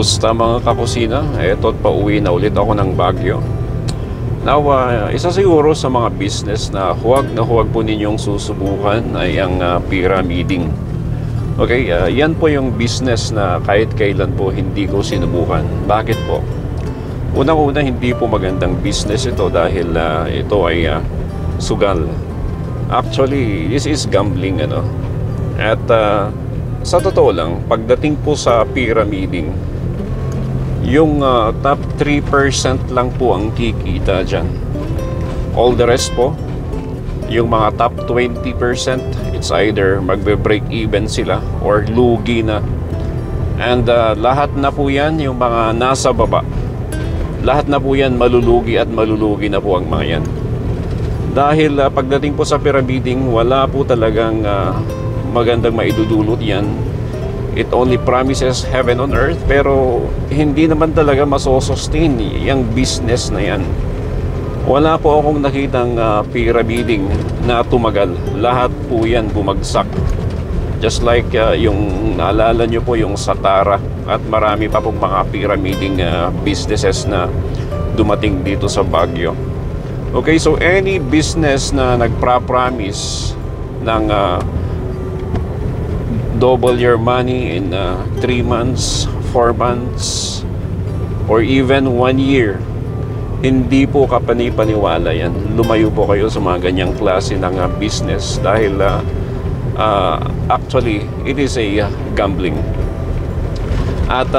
Kumusta mga kakusina? Eto't pauwi na ulit ako ng Baguio. Now, isa siguro sa mga business na huwag po ninyong susubukan ay ang pyramiding. Okay, yan po yung business na kahit kailan po hindi ko sinubukan. Bakit po? Unang-una, hindi po magandang business ito dahil ito ay sugal. Actually, this is gambling, ano? At sa totoo lang, pagdating po sa pyramiding, yung top 3% lang po ang kikita dyan. All the rest po, yung mga top 20%, it's either magbe-break even sila or lugi na. And lahat na po yan, yung mga nasa baba, lahat na po yan malulugi at malulugi na po ang mga yan. Dahil pagdating po sa pyramiding, wala po talagang magandang maidudulot yan. It only promises heaven on earth, pero hindi naman talaga masosustain yung business na yan. Wala po akong nakitang pyramiding na tumagal. Lahat po yan bumagsak. Just like yung naalala nyo po yung Satara at marami pa pong mga pyramiding businesses na dumating dito sa Baguio. Okay, so any business na nagpa-promise ng double your money in 3 months, 4 months, or even 1 year, hindi po kapani-paniwala yan. Lumayo po kayo sa mga ganyang klase ng business dahil actually it is a gambling. At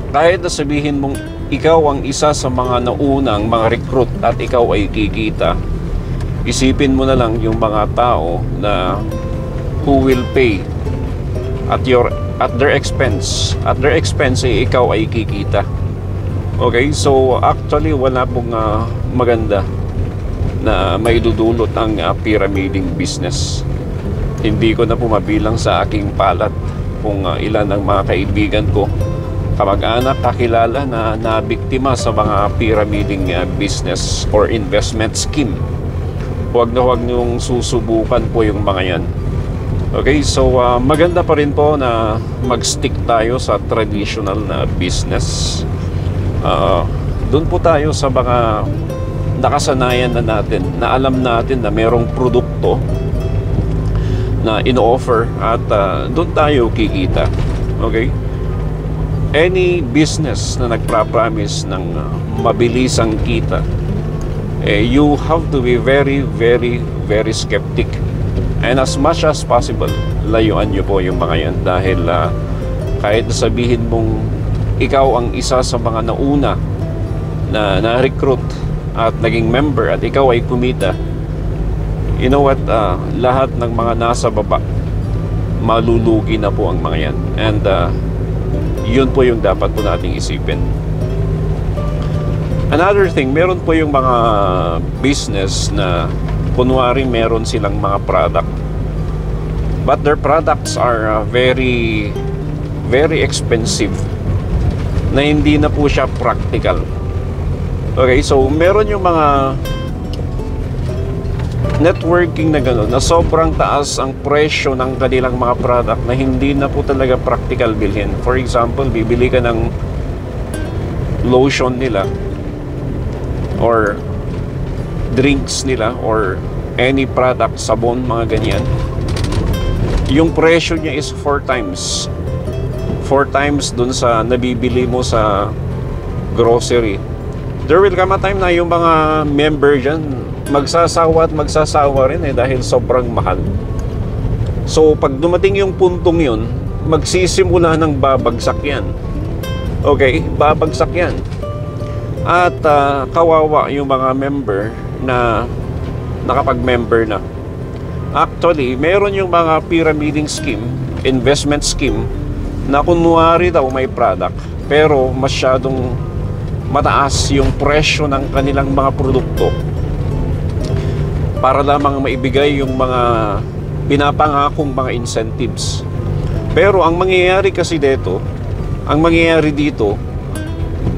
kahit na sabihin mong ikaw ang isa sa mga naunang mga recruit at ikaw ay kikita, isipin mo na lang yung mga tao na who will pay at their expense. At their expense ay ikaw ay kikita. Okay, so actually wala pong maganda na maidudulot ang pyramiding business. Hindi ko na po mabilang sa aking palat kung ilan ang mga kaibigan ko, kamag-anak, kakilala na nabiktima sa mga pyramiding business or investment scheme. Huwag niyong susubukan po yung mga yan. Okay, so maganda pa rin po na mag-stick tayo sa traditional na business. Doon po tayo sa mga nakasanayan na natin, na alam natin na merong produkto na ino-offer at doon tayo kikita. Okay? Any business na nagpa-promise ng mabilisang kita, you have to be very, very, very skeptic. And as much as possible, layuan nyo po yung mga yan. Dahil kahit sabihin mong ikaw ang isa sa mga nauna na na-recruit at naging member at ikaw ay kumita, you know what, lahat ng mga nasa baba malulugi na po ang mga yan. And yun po yung dapat po nating isipin. Another thing, meron po yung mga business na kunwari meron silang mga product, but their products are very, very expensive, na hindi na po siya practical. Okay, so meron yung mga networking na gano'n, na sobrang taas ang presyo ng kanilang mga product na hindi na po talaga practical bilhin. For example, bibili ka ng lotion nila or drinks nila or any product, sabon, mga ganyan, yung presyo niya is 4 times dun sa nabibili mo sa grocery. There will come a time na yung mga member dyan magsasawa rin dahil sobrang mahal. So pag dumating yung puntong yun, magsisimula ng babagsak yan. Okay, babagsak yan. At kawawa yung mga member na nakapag-member na. Actually, meron yung mga pyramiding scheme, investment scheme, na kunwari daw may product, pero masyadong mataas yung presyo ng kanilang mga produkto para lamang maibigay yung mga pinapangakong mga incentives. Pero ang mangyayari kasi dito,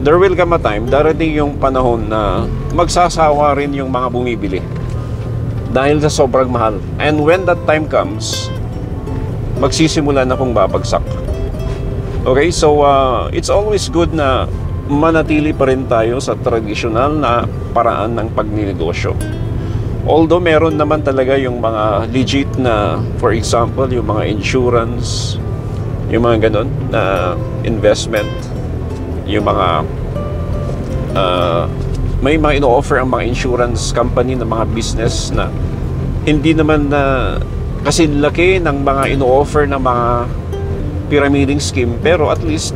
there will come a time, darating yung panahon na magsasawa rin yung mga bumibili dahil sa sobrang mahal. And when that time comes, magsisimula na pong babagsak. Okay, so it's always good na manatili pa rin tayo sa traditional na paraan ng pagninegosyo. Although meron naman talaga yung mga legit na, for example, yung mga insurance, yung mga ganon na investment, yung mga may mga ino-offer ang mga insurance company ng mga business na hindi naman na kasi laki ng mga ino-offer ng mga pyramiding scheme, pero at least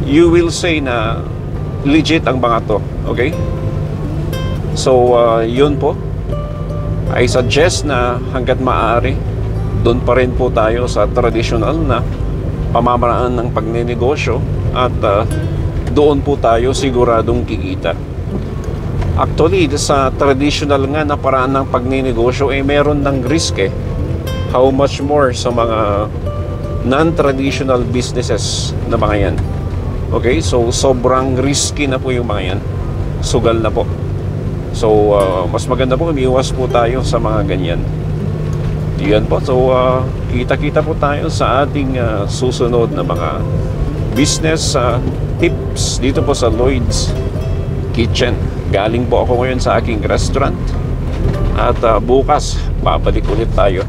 you will say na legit ang mga to. Okay, so yun po, I suggest na hanggat maaari doon pa rin po tayo sa traditional na pamamaraan ng pagnenegosyo at doon po tayo siguradong kikita. Actually, sa traditional nga na paraan ng pagnenegosyo meron ng risk how much more sa mga non-traditional businesses na mga yan. Okay, so sobrang risky na po yung mga yan, sugal na po. So mas maganda po umiwas po tayo sa mga ganyan. Yan po. So kita-kita po tayo sa ating susunod na mga business tips dito po sa Lloyd's Kitchen. Galing po ako ngayon sa aking restaurant at bukas babalik ulit tayo.